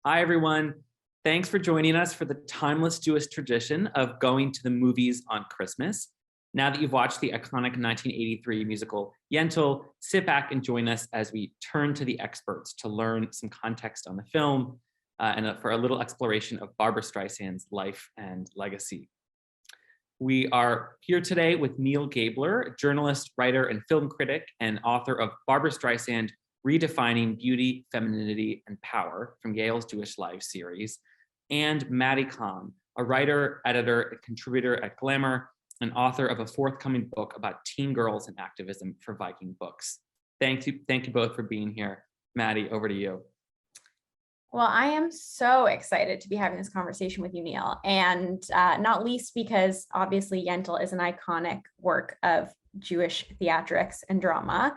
Hi, everyone. Thanks for joining us for the timeless Jewish tradition of going to the movies on Christmas. Now that you've watched the iconic 1983 musical Yentl, sit back and join us as we turn to the experts to learn some context on the film and for a little exploration of Barbra Streisand's life and legacy. We are here today with Neal Gabler, journalist, writer, and film critic, and author of Barbra Streisand, Redefining Beauty, Femininity, and Power from Yale's Jewish Life series, and Mattie Kahn, a writer, editor, and contributor at Glamour, and author of a forthcoming book about teen girls and activism for Viking Books. Thank you both for being here. Mattie, over to you. Well, I am so excited to be having this conversation with you, Neal, and not least because obviously Yentl is an iconic work of Jewish theatrics and drama.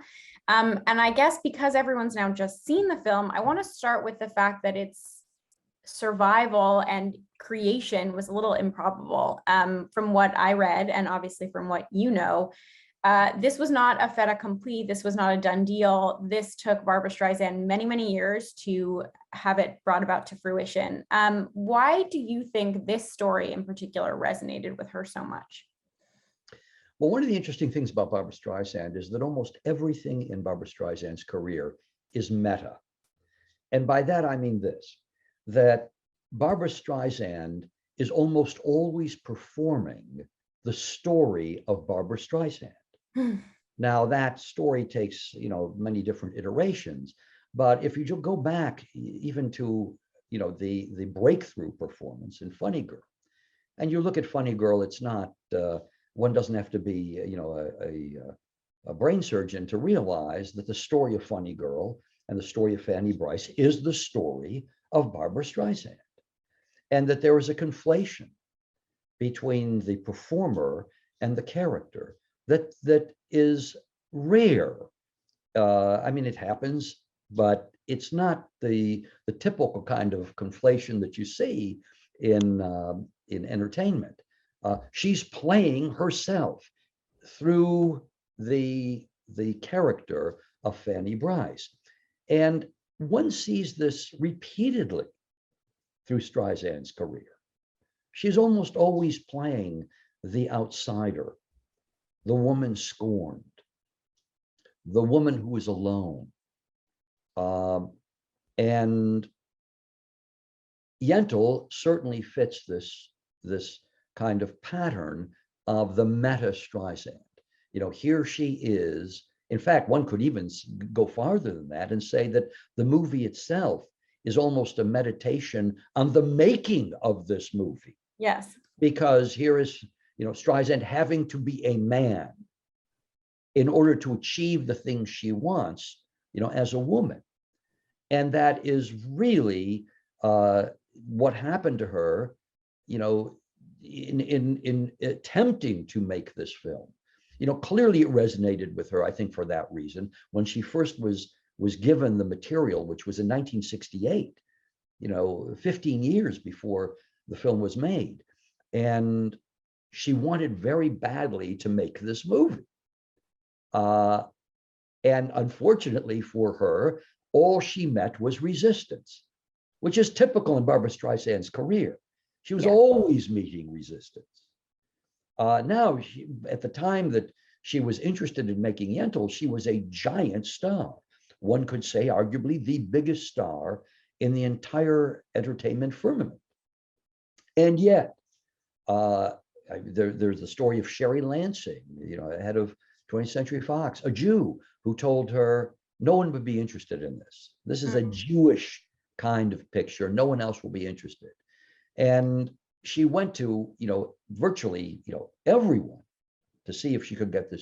And I guess because everyone's now just seen the film, I want to start with the fact that its survival and creation was a little improbable. From what I read, and obviously from what you know, this was not a fait accompli. This was not a done deal. This took Barbra Streisand many, many years to have it brought about to fruition. Why do you think this story in particular resonated with her so much? Well, one of the interesting things about Barbra Streisand is that almost everything in Barbra Streisand's career is meta. And by that, I mean this, that Barbra Streisand is almost always performing the story of Barbra Streisand. Now, that story takes, many different iterations. But if you go back even to, the breakthrough performance in Funny Girl, and you look at Funny Girl, it's not, one doesn't have to be, a brain surgeon to realize that the story of Funny Girl and the story of Fanny Brice is the story of Barbra Streisand. And that there is a conflation between the performer and the character that is rare. I mean, it happens, but it's not the typical kind of conflation that you see in entertainment. She's playing herself through the character of Fanny Brice. And one sees this repeatedly through Streisand's career. She's almost always playing the outsider, the woman scorned, the woman who is alone. And Yentl certainly fits this kind of pattern of the meta Streisand. Here she is. In fact, one could even go farther than that and say that the movie itself is almost a meditation on the making of this movie. Yes. Because here is, Streisand having to be a man in order to achieve the things she wants, as a woman. And that is really what happened to her, in attempting to make this film. Clearly it resonated with her, I think, for that reason. When she first was given the material, which was in 1968, 15 years before the film was made. And she wanted very badly to make this movie. And unfortunately for her, all she met was resistance, which is typical in Barbra Streisand's career. She was always meeting resistance. Now, at the time that she was interested in making Yentl, she was a giant star. One could say arguably the biggest star in the entire entertainment firmament. And yet, there's the story of Sherry Lansing, head of 20th Century Fox, a Jew who told her, no one would be interested in this. This is a Jewish kind of picture. No one else will be interested. And she went to, virtually, everyone to see if she could get the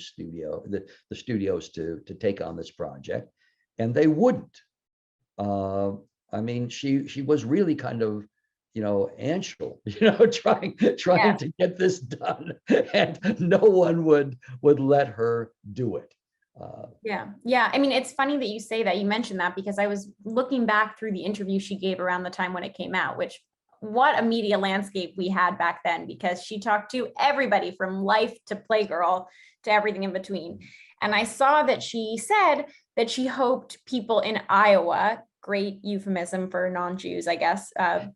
studios to take on this project, and they wouldn't. I mean, she was really kind of, Angel, trying to get this done, and no one would let her do it. Yeah. I mean, it's funny that you say that. You mentioned that because I was looking back through the interview she gave around the time when it came out, which what a media landscape we had back then, because she talked to everybody from Life to Playgirl to everything in between. And I saw that she said that she hoped people in Iowa great euphemism for non-Jews, I guess,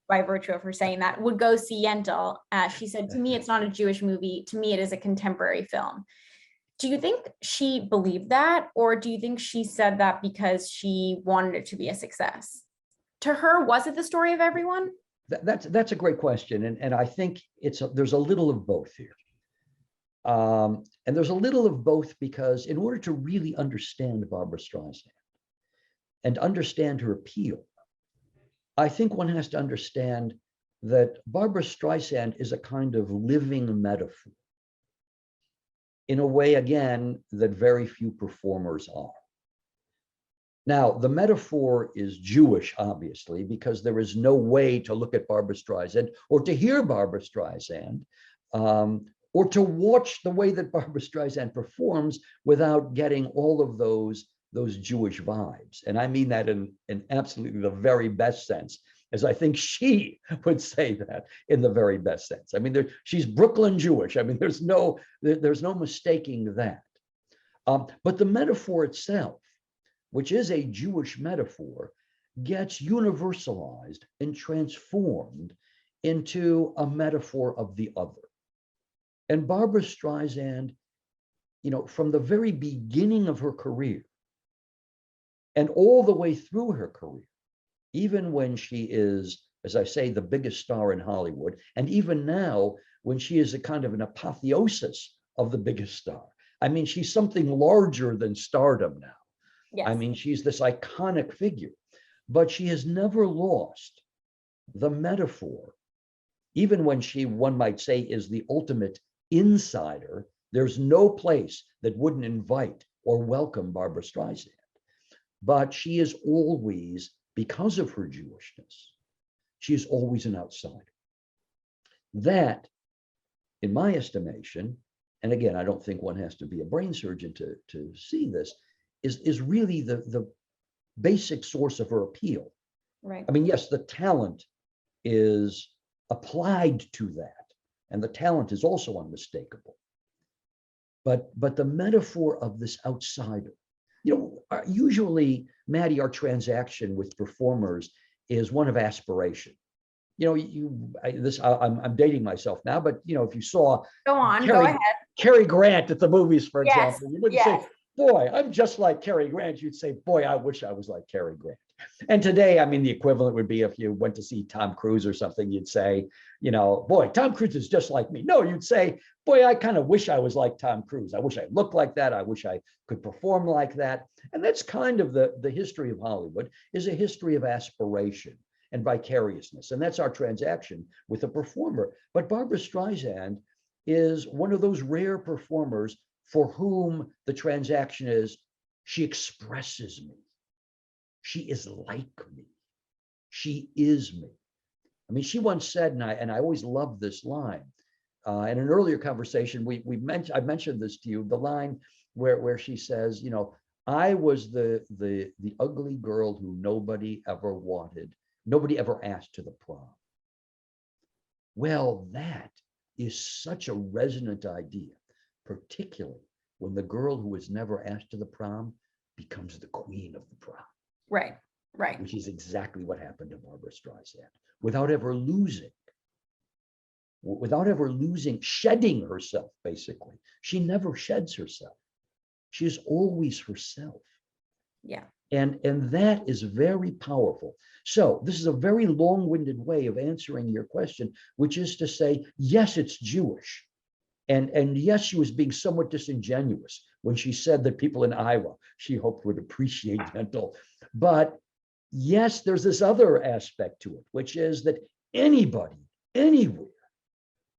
by virtue of her saying that, would go see Yentl. She said, to me, it's not a Jewish movie. To me, it is a contemporary film. Do you think she believed that? Or do you think she said that because she wanted it to be a success? To her, was it the story of everyone? That's a great question. And I think there's a little of both here. And there's a little of both because in order to really understand Barbra Streisand and understand her appeal, I think one has to understand that Barbra Streisand is a kind of living metaphor in a way, again, that very few performers are. Now, the metaphor is Jewish, obviously, because there is no way to look at Barbra Streisand or to hear Barbra Streisand or to watch the way that Barbra Streisand performs without getting all of those Jewish vibes. And I mean that in absolutely the very best sense, as I think she would say that in the very best sense. I mean, she's Brooklyn Jewish. I mean, there's no mistaking that. But the metaphor itself, which is a Jewish metaphor, gets universalized and transformed into a metaphor of the other. And Barbra Streisand, from the very beginning of her career and all the way through her career, even when she is, as I say, the biggest star in Hollywood, and even now when she is a kind of an apotheosis of the biggest star. I mean, she's something larger than stardom now. Yes. I mean, she's this iconic figure, but she has never lost the metaphor. Even when one might say, is the ultimate insider, there's no place that wouldn't invite or welcome Barbra Streisand. But she is always, because of her Jewishness, she is always an outsider. That, in my estimation, and again, I don't think one has to be a brain surgeon to see this, is really the basic source of her appeal. Right. I mean, yes, the talent is applied to that, and the talent is also unmistakable. But the metaphor of this outsider, usually, Mattie, our transaction with performers is one of aspiration. I'm dating myself now, but if you saw go ahead. Cary Grant at the movies, for yes, example, you wouldn't say, boy, I'm just like Cary Grant. You'd say, boy, I wish I was like Cary Grant. And today, I mean, the equivalent would be if you went to see Tom Cruise or something, you'd say, boy, Tom Cruise is just like me. No, you'd say, boy, I kind of wish I was like Tom Cruise. I wish I looked like that. I wish I could perform like that. And that's kind of the history of Hollywood, is a history of aspiration and vicariousness. And that's our transaction with a performer. But Barbra Streisand is one of those rare performers for whom the transaction is, she expresses me. She is like me. She is me. I mean, she once said, and I always love this line. In an earlier conversation, I mentioned this to you, the line where she says, I was the ugly girl who nobody ever wanted, nobody ever asked to the prom. Well, that is such a resonant idea, particularly when the girl who was never asked to the prom becomes the queen of the prom. Right. Which is exactly what happened to Barbra Streisand, without ever losing, shedding herself, basically. She never sheds herself. She is always herself. Yeah. And that is very powerful. So this is a very long-winded way of answering your question, which is to say, yes, it's Jewish. And yes, she was being somewhat disingenuous when she said that people in Iowa, she hoped, would appreciate Yentl. But yes, there's this other aspect to it, which is that anybody, anywhere,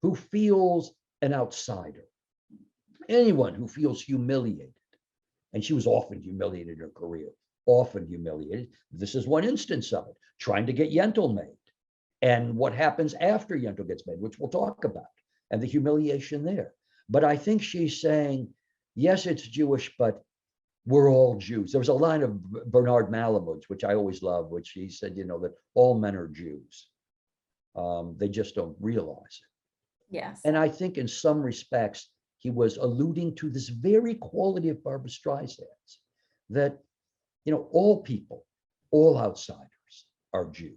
who feels an outsider, anyone who feels humiliated, and she was often humiliated in her career, often humiliated. This is one instance of it, trying to get Yentl made. And what happens after Yentl gets made, which we'll talk about, and the humiliation there. But I think she's saying, yes, it's Jewish, but we're all Jews. There was a line of Bernard Malamud's, which I always love, which he said, that all men are Jews. They just don't realize it. Yes. And I think in some respects, he was alluding to this very quality of Barbra Streisand's, that, all people all outsiders are Jews.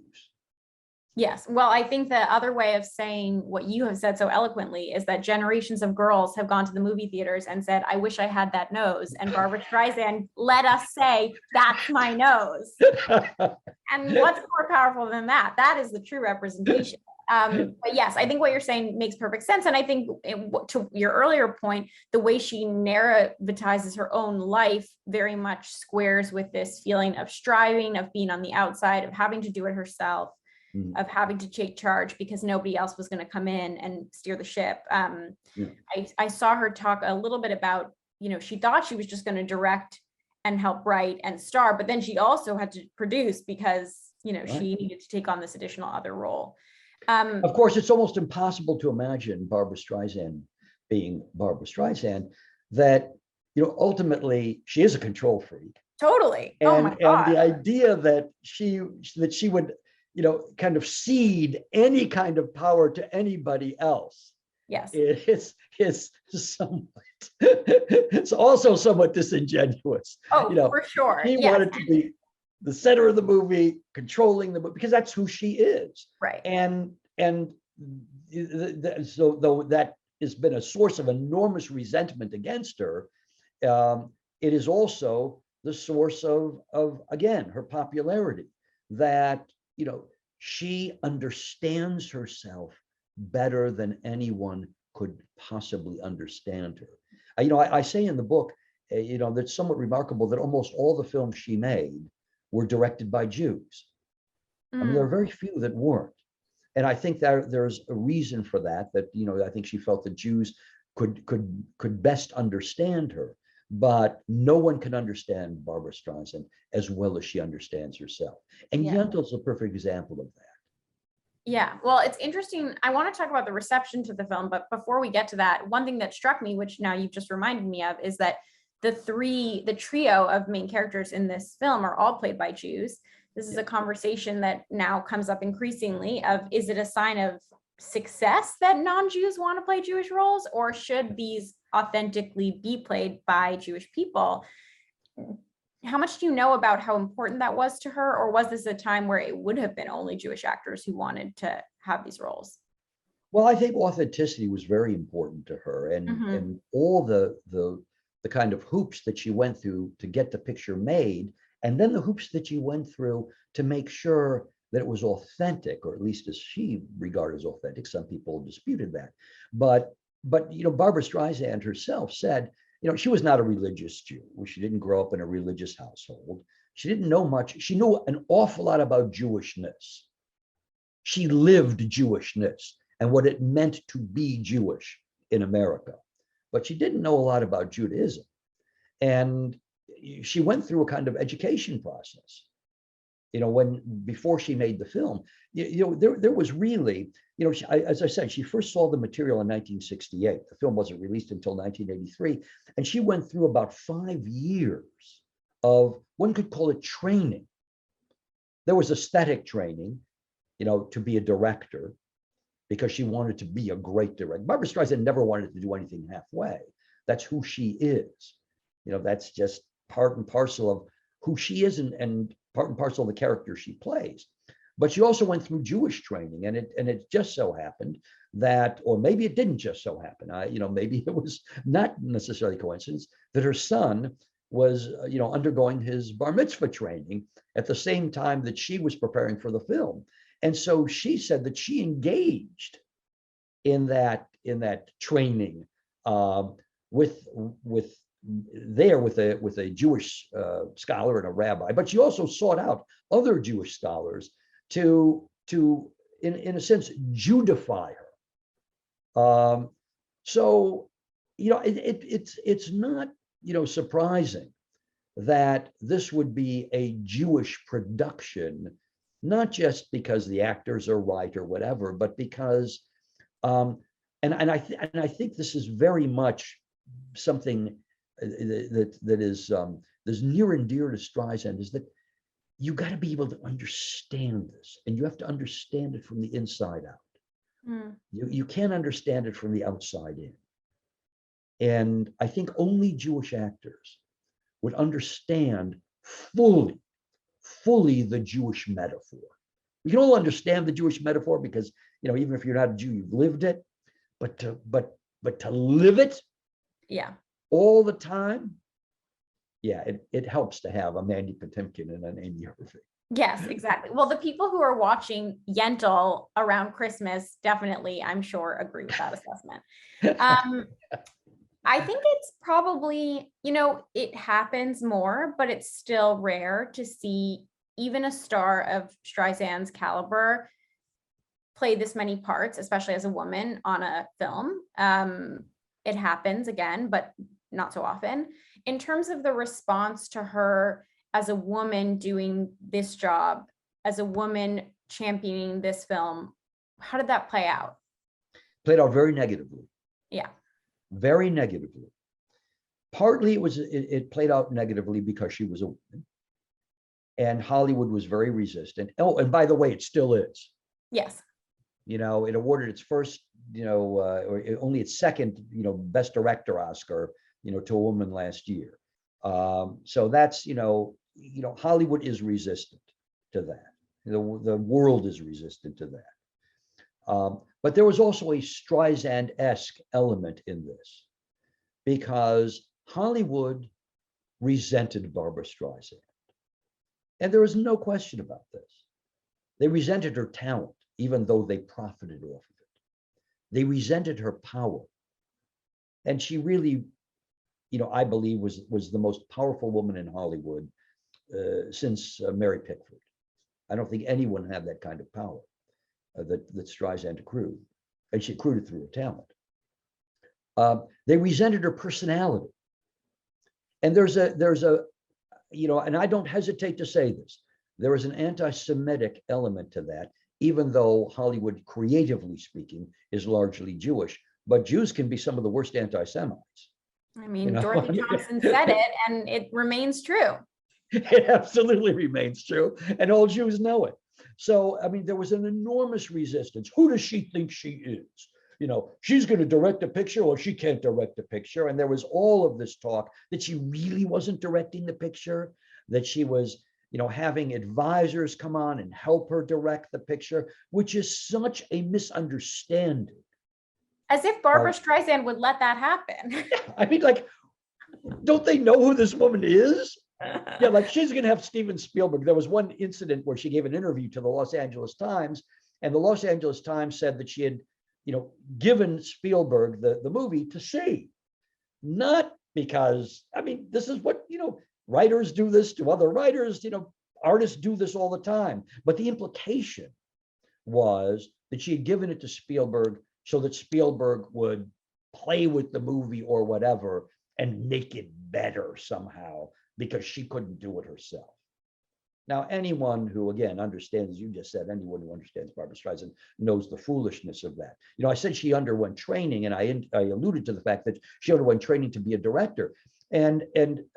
Yes. Well, I think the other way of saying what you have said so eloquently is that generations of girls have gone to the movie theaters and said, I wish I had that nose. And Barbra Streisand let us say, that's my nose. And what's more powerful than that? That is the true representation. But yes, I think what you're saying makes perfect sense. And I think to your earlier point, the way she narrativizes her own life very much squares with this feeling of striving, of being on the outside, of having to do it herself, of having to take charge because nobody else was going to come in and steer the ship. I saw her talk a little bit about, she thought she was just going to direct and help write and star, but then she also had to produce because, she needed to take on this additional other role. Of course, it's almost impossible to imagine Barbra Streisand being Barbra Streisand, that, ultimately she is a control freak. Totally. And, oh my God. And the idea that she would, kind of cede any kind of power to anybody else. Yes. It's somewhat, it's also somewhat disingenuous. Oh, for sure. She wanted to be the center of the movie, controlling the movie, because that's who she is. Right. And so though that has been a source of enormous resentment against her, it is also the source of again, her popularity, that, she understands herself better than anyone could possibly understand her. I say in the book, that's somewhat remarkable that almost all the films she made were directed by Jews. I mean, there are very few that weren't. And I think that there's a reason for that, I think she felt that Jews could best understand her, but no one can understand Barbra Streisand as well as she understands herself. And Yentl's a perfect example of that. Yeah, well, it's interesting. I want to talk about the reception to the film, but before we get to that, one thing that struck me, which now you've just reminded me of, is that the trio of main characters in this film are all played by Jews. This is a conversation that now comes up increasingly of, is it a sign of success that non-Jews want to play Jewish roles, or should these authentically be played by Jewish people? How much do you know about how important that was to her, or was this a time where it would have been only Jewish actors who wanted to have these roles? Well, I think authenticity was very important to her, and all the kind of hoops that she went through to get the picture made, and then the hoops that she went through to make sure that it was authentic, or at least as she regarded as authentic. Some people disputed that, but Barbra Streisand herself said, she was not a religious Jew. She didn't grow up in a religious household. She didn't know much. She knew an awful lot about Jewishness. She lived Jewishness and what it meant to be Jewish in America, but she didn't know a lot about Judaism. And she went through a kind of education process, before she made the film. There was really, as I said, she first saw the material in 1968. The film wasn't released until 1983. And she went through about 5 years of, one could call it training. There was aesthetic training, to be a director, because she wanted to be a great director. Barbra Streisand never wanted to do anything halfway. That's who she is. That's just part and parcel of who she is, and part and parcel of the character she plays. But she also went through Jewish training, and it just so happened that, or maybe it didn't just so happen, maybe it was not necessarily coincidence, that her son was, undergoing his bar mitzvah training at the same time that she was preparing for the film. And so she said that she engaged in that training with a Jewish scholar and a rabbi, but she also sought out other Jewish scholars to in a sense Judify her. So it's not surprising that this would be a Jewish production, not just because the actors are right or whatever, but because and I think this is very much something that is near and dear to Streisand, is that you got to be able to understand this, and you have to understand it from the inside out. You can't understand it from the outside in. And I think only Jewish actors would understand fully fully the Jewish metaphor. We can all understand the Jewish metaphor because, even if you're not a Jew, you've lived it, but to live it Yeah. all the time, yeah, it helps to have a Mandy Patinkin and an Amy Irving. Yes, exactly. Well, the people who are watching Yentl around Christmas definitely, I'm sure, agree with that assessment. I think it's probably, it happens more, but it's still rare to see even a star of Streisand's caliber play this many parts, especially as a woman on a film. It happens again, but not so often. In terms of the response to her as a woman doing this job, as a woman championing this film, how did that play out? Played out very negatively. Yeah. Very negatively. Partly it played out negatively because she was a woman. And Hollywood was very resistant. Oh, and by the way, it still is. Yes. It awarded its first, or only its second, Best Director Oscar, to a woman last year. So that's, Hollywood is resistant to that. The world is resistant to that. But there was also a Streisand-esque element in this because Hollywood resented Barbra Streisand. And there is no question about this. They resented her talent, even though they profited off of it. They resented her power. And she really, I believe was the most powerful woman in Hollywood since Mary Pickford. I don't think anyone had that kind of power that Streisand accrued. And she accrued it through her talent. They resented her personality. And there's a, and I don't hesitate to say this, there is an anti-Semitic element to that, even though Hollywood, creatively speaking, is largely Jewish, but Jews can be some of the worst anti-Semites. I mean, Dorothy Thompson said it, and it remains true. It absolutely remains true, and all Jews know it. So, I mean, there was an enormous resistance. Who does she think she is? She's going to direct a picture, or she can't direct a picture. And there was all of this talk that she really wasn't directing the picture, that she was, having advisors come on and help her direct the picture, which is such a misunderstanding. As if Barbra Streisand would let that happen. I mean, don't they know who this woman is? Yeah, she's going to have Steven Spielberg. There was one incident where she gave an interview to the Los Angeles Times, and the Los Angeles Times said that she had given Spielberg the movie to see, not because, I mean, this is what, writers do this to other writers, artists do this all the time. But the implication was that she had given it to Spielberg so that Spielberg would play with the movie or whatever and make it better somehow because she couldn't do it herself. Now, anyone who, again, understands, as you just said, anyone who understands Barbra Streisand knows the foolishness of that. I said she underwent training, and I alluded to the fact that she underwent training to be a director. And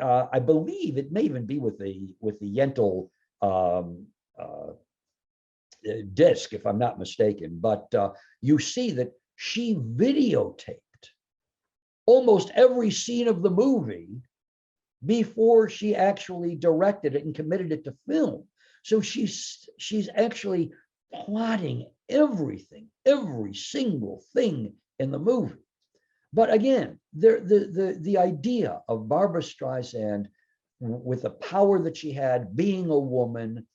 I believe it may even be with the Yentl disc, if I'm not mistaken. But you see that she videotaped almost every scene of the movie before she actually directed it and committed it to film. So she's actually plotting everything, every single thing in the movie. But again, the idea of Barbra Streisand with the power that she had, being a woman,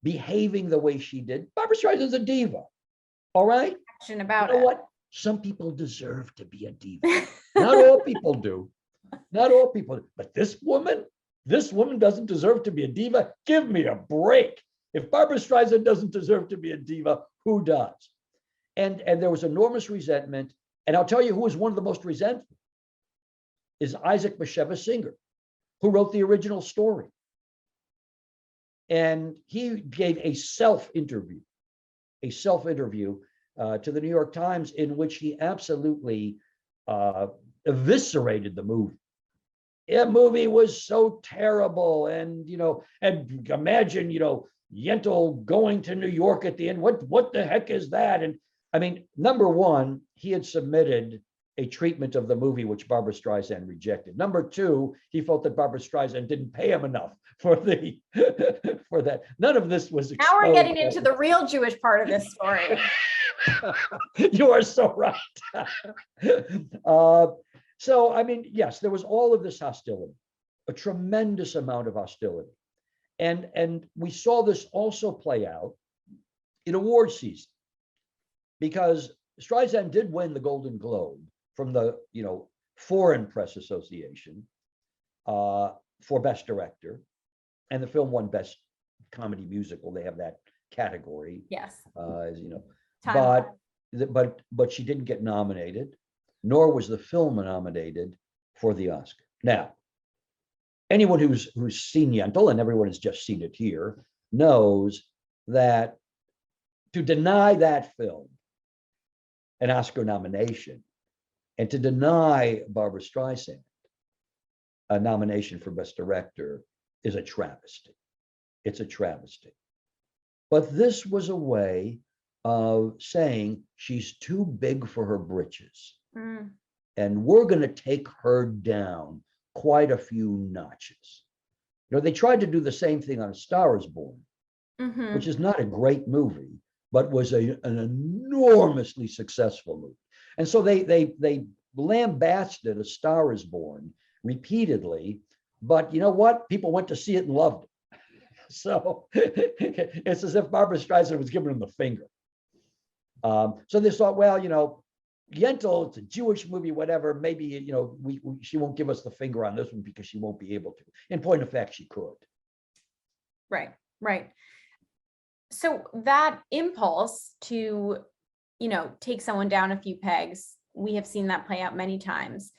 behaving the way she did. Barbra Streisand's a diva. All right? About you know what? Some people deserve to be a diva. Not all people do. Not all people do. But this woman doesn't deserve to be a diva. Give me a break. If Barbra Streisand doesn't deserve to be a diva, who does? And there was enormous resentment. And I'll tell you who was one of the most resentful is Isaac Bashevis Singer, who wrote the original story. And he gave a self-interview to the New York Times in which he absolutely eviscerated the movie. The movie was so terrible. And, and imagine, Yentl going to New York at the end. What the heck is that? And I mean, number one, he had submitted a treatment of the movie which Barbra Streisand rejected. Number two, he felt that Barbra Streisand didn't pay him enough for the for that. None of this was exposed. Now we're getting into the real Jewish part of this story. You are so right. So, I mean, yes, there was all of this hostility, a tremendous amount of hostility. And we saw this also play out in award season, because Streisand did win the Golden Globe from the Foreign Press Association for Best Director, and the film won Best Comedy Musical. They have that category. Yes. As you know, but she didn't get nominated, nor was the film nominated for the Oscar. Now, anyone who's seen Yentl, and everyone has just seen it here, knows that to deny that film an Oscar nomination, and to deny Barbra Streisand a nomination for Best Director is a travesty. It's a travesty. But this was a way of saying she's too big for her britches. And we're going to take her down quite a few notches. They tried to do the same thing on A Star Is Born, which is not a great movie, but was an enormously successful movie. And so they lambasted A Star Is Born repeatedly, but you know what? People went to see it and loved it. So it's as if Barbra Streisand was giving them the finger. So they thought, well, Yentl, it's a Jewish movie, whatever. Maybe she won't give us the finger on this one because she won't be able to. In point of fact, she could. Right. So that impulse to, take someone down a few pegs, we have seen that play out many times.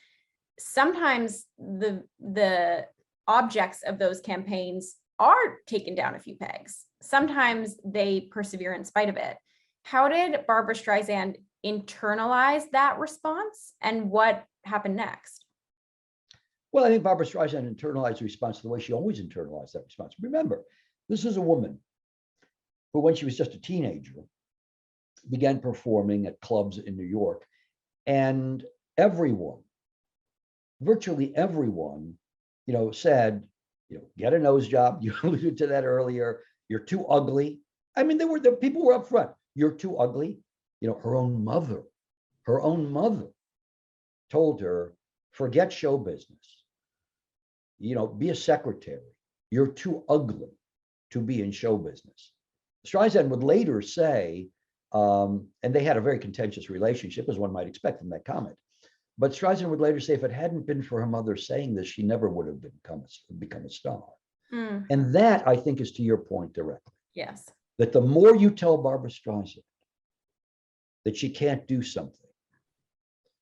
Sometimes the objects of those campaigns are taken down a few pegs. Sometimes they persevere in spite of it. How did Barbra Streisand internalize that response, and what happened next? Well, I think Barbra Streisand internalized the response the way she always internalized that response. Remember, this is a woman who, when she was just a teenager, began performing at clubs in New York. And everyone, virtually everyone, said, get a nose job. You alluded to that earlier. You're too ugly. I mean, the people were up front. You're too ugly. Her own mother told her, forget show business. Be a secretary. You're too ugly to be in show business. Streisand would later say, and they had a very contentious relationship, as one might expect from that comment. But Streisand would later say, if it hadn't been for her mother saying this, she never would have become a star. And that, I think, is to your point directly. Yes. That the more you tell Barbra Streisand that she can't do something,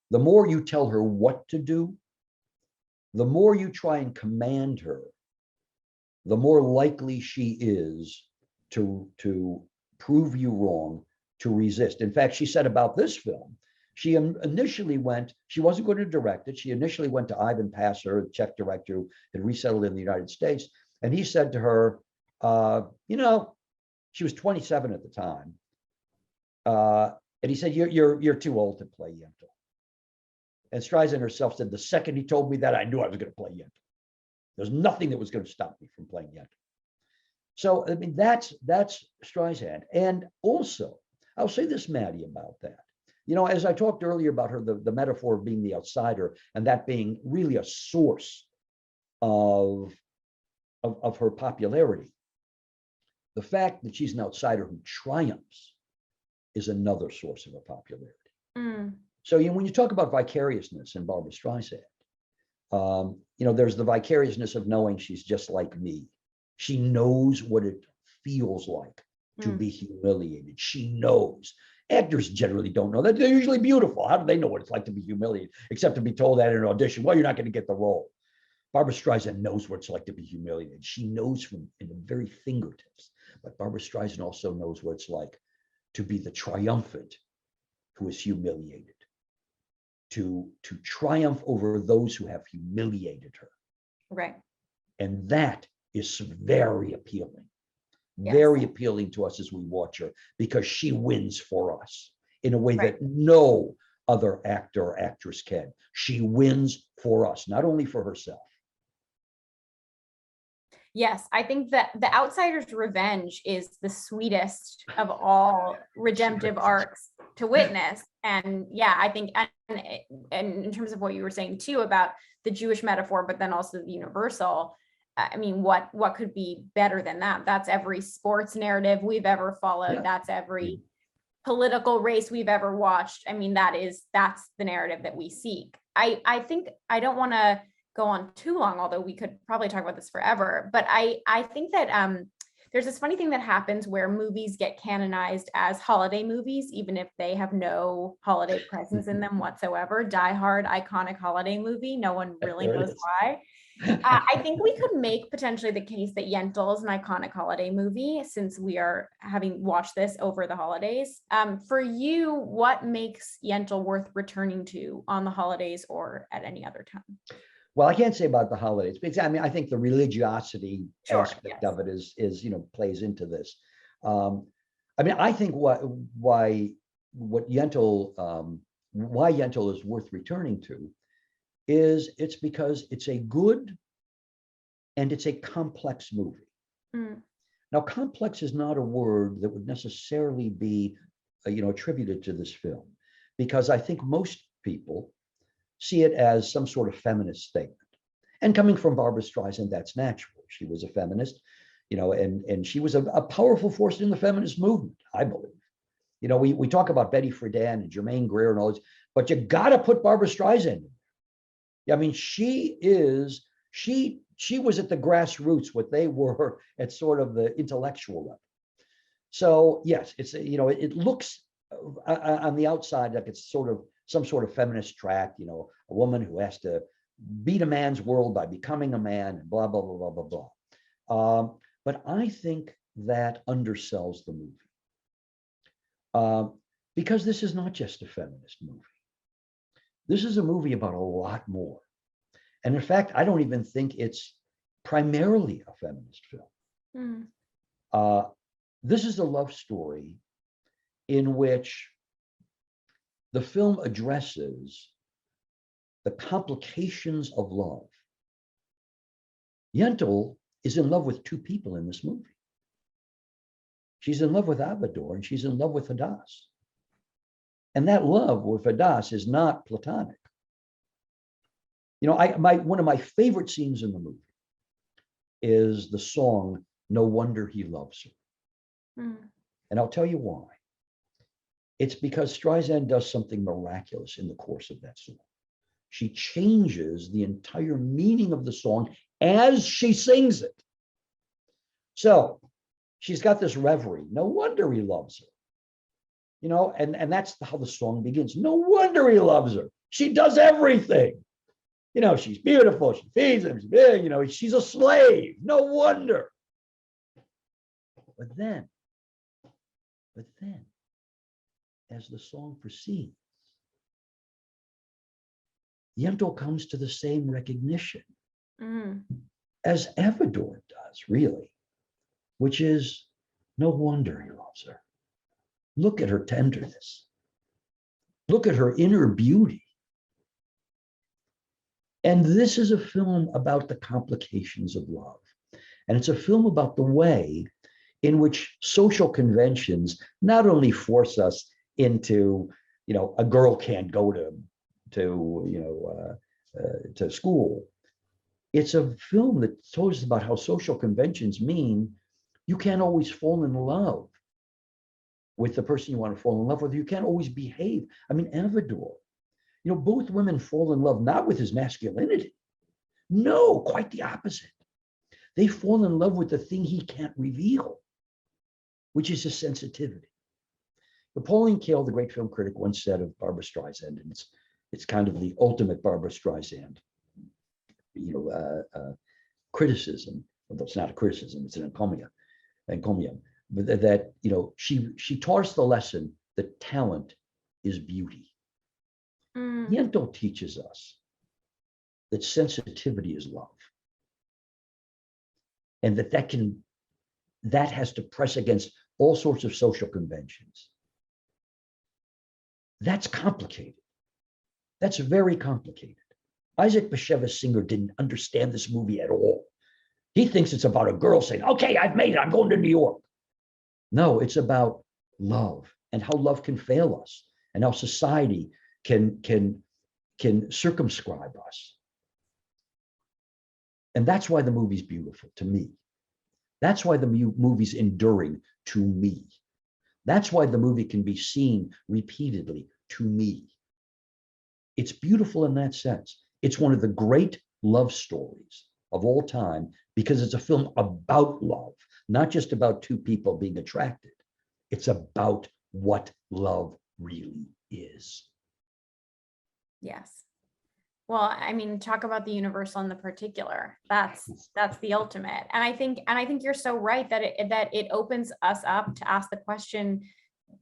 the more you tell her what to do, the more you try and command her, the more likely she is to prove you wrong, to resist. In fact, she said about this film, she initially she wasn't going to direct it. She initially went to Ivan Passer, the Czech director who had resettled in the United States. And he said to her, she was 27 at the time. And he said, you're too old to play Yentl. And Streisand herself said, the second he told me that, I knew I was going to play Yentl. There's nothing that was going to stop me from playing Yentl. So, I mean, that's Streisand. And also, I'll say this, Mattie, about that. As I talked earlier about her, the metaphor of being the outsider, and that being really a source of her popularity. The fact that she's an outsider who triumphs is another source of her popularity. So when you talk about vicariousness in Barbra Streisand, there's the vicariousness of knowing she's just like me. She knows what it feels like to be humiliated. She knows. Actors generally don't know that. They're usually beautiful. How do they know what it's like to be humiliated, except to be told that in an audition, well, you're not going to get the role. Barbra Streisand knows what it's like to be humiliated. She knows from in the very fingertips. But Barbra Streisand also knows what it's like to be the triumphant who is humiliated, to triumph over those who have humiliated her. Right. And that is very appealing. Yes. Very appealing to us as we watch her, because she wins for us in a way that no other actor or actress can. She wins for us, not only for herself. Yes, I think that the outsider's revenge is the sweetest of all redemptive arcs to witness. And yeah, I think, and in terms of what you were saying too about the Jewish metaphor, but then also the universal, I mean, what could be better than that? That's every sports narrative we've ever followed. Yeah. That's every political race we've ever watched. I mean, that's the narrative that we seek. I think I don't want to go on too long, although we could probably talk about this forever. But I think that there's this funny thing that happens where movies get canonized as holiday movies, even if they have no holiday presence in them whatsoever. Die Hard, iconic holiday movie. No one really knows why. I think we could make potentially the case that Yentl is an iconic holiday movie, since we are having watched this over the holidays. For you, what makes Yentl worth returning to on the holidays or at any other time? Well, I can't say about the holidays, because I mean, I think the religiosity aspect of it is plays into this. I mean, I think why Yentl is worth returning to is it's because it's a good and it's a complex movie. Now, complex is not a word that would necessarily be attributed to this film, because I think most people see it as some sort of feminist statement. And coming from Barbra Streisand, that's natural. She was a feminist, and she was a powerful force in the feminist movement, I believe. We talk about Betty Friedan and Germaine Greer and all this, but you got to put Barbra Streisand in there. I mean, she was at the grassroots what they were at sort of the intellectual level. So yes, it's, it looks on the outside like it's sort of some sort of feminist track, a woman who has to beat a man's world by becoming a man and blah, blah, blah, blah, blah, blah. But I think that undersells the movie, because this is not just a feminist movie. This is a movie about a lot more. And in fact, I don't even think it's primarily a feminist film. This is a love story in which the film addresses the complications of love. Yentl is in love with two people in this movie. She's in love with Avador and she's in love with Hadass. And that love with Hadass is not platonic. One of my favorite scenes in the movie is the song, "No Wonder He Loves Her." And I'll tell you why. It's because Streisand does something miraculous in the course of that song. She changes the entire meaning of the song as she sings it. So she's got this reverie. No wonder he loves her. And that's how the song begins. No wonder he loves her. She does everything. She's beautiful. She feeds him. She's a slave. No wonder. But then, as the song proceeds, Yentl comes to the same recognition as Avador does, really, which is no wonder he loves her. Look at her tenderness. Look at her inner beauty. And this is a film about the complications of love. And it's a film about the way in which social conventions not only force us into, a girl can't go to school. It's a film that tells us about how social conventions mean you can't always fall in love with the person you want to fall in love with. You can't always behave. I mean, Avador, both women fall in love not with his masculinity. No, quite the opposite. They fall in love with the thing he can't reveal, which is his sensitivity. Napoleon Kael, the great film critic, once said of Barbra Streisand, and it's kind of the ultimate Barbra Streisand, criticism. Although it's not a criticism, it's an encomium. But that she taught us the lesson that talent is beauty. Yentl teaches us that sensitivity is love, and that has to press against all sorts of social conventions. That's complicated. That's very complicated. Isaac Bashevis Singer didn't understand this movie at all. He thinks it's about a girl saying, okay, I've made it, I'm going to New York. No, it's about love and how love can fail us and how society can circumscribe us. And that's why the movie's beautiful to me. That's why the movie's enduring to me. That's why the movie can be seen repeatedly to me. It's beautiful in that sense. It's one of the great love stories of all time because it's a film about love, not just about two people being attracted. It's about what love really is. Yes. Well, I mean, talk about the universal and the particular. That's the ultimate. And I think you're so right that it opens us up to ask the question,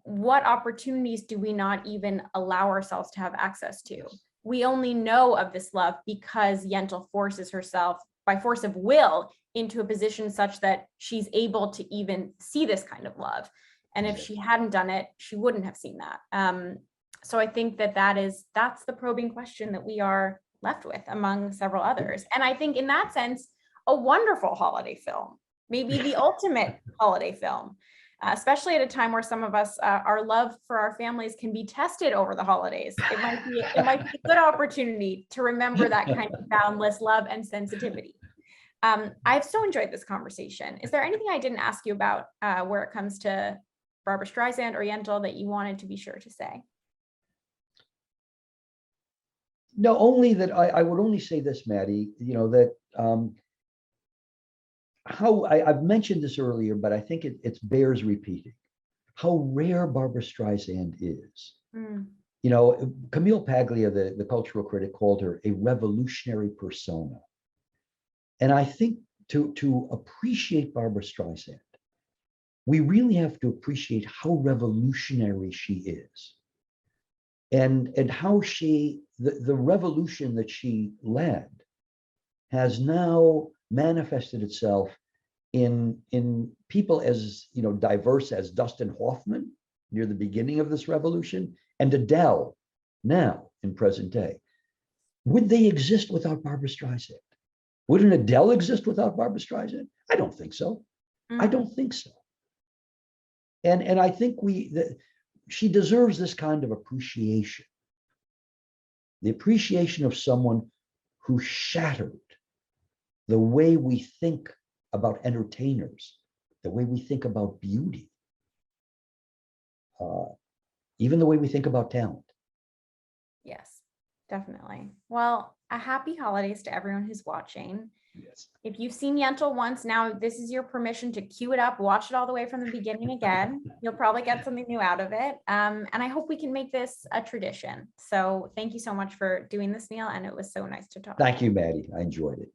what opportunities do we not even allow ourselves to have access to? We only know of this love because Yentl forces herself by force of will into a position such that she's able to even see this kind of love. And if she hadn't done it, she wouldn't have seen that. So I think that's the probing question that we are left with among several others. And I think in that sense, a wonderful holiday film, maybe the ultimate holiday film, especially at a time where some of us, our love for our families can be tested over the holidays. It might be a good opportunity to remember that kind of boundless love and sensitivity. I've so enjoyed this conversation. Is there anything I didn't ask you about where it comes to Barbra Streisand or Yentl that you wanted to be sure to say? No, only that I would only say this, Mattie, that I've mentioned this earlier, but I think it bears repeating how rare Barbra Streisand is. Camille Paglia, the cultural critic, called her a revolutionary persona. And I think to appreciate Barbra Streisand, we really have to appreciate how revolutionary she is. And how the revolution that she led has now manifested itself in people as diverse as Dustin Hoffman near the beginning of this revolution and Adele now in present day. Would they exist without Barbra Streisand? Would an Adele exist without Barbra Streisand? I don't think so. I don't think so. And I think she deserves this kind of appreciation. The appreciation of someone who shattered the way we think about entertainers, the way we think about beauty, even the way we think about talent. Yes, definitely. Well, a happy holidays to everyone who's watching. Yes. If you've seen Yentl once, now this is your permission to cue it up, watch it all the way from the beginning again. You'll probably get something new out of it. And I hope we can make this a tradition. So thank you so much for doing this, Neal. And it was so nice to talk. Thank you, Mattie. I enjoyed it.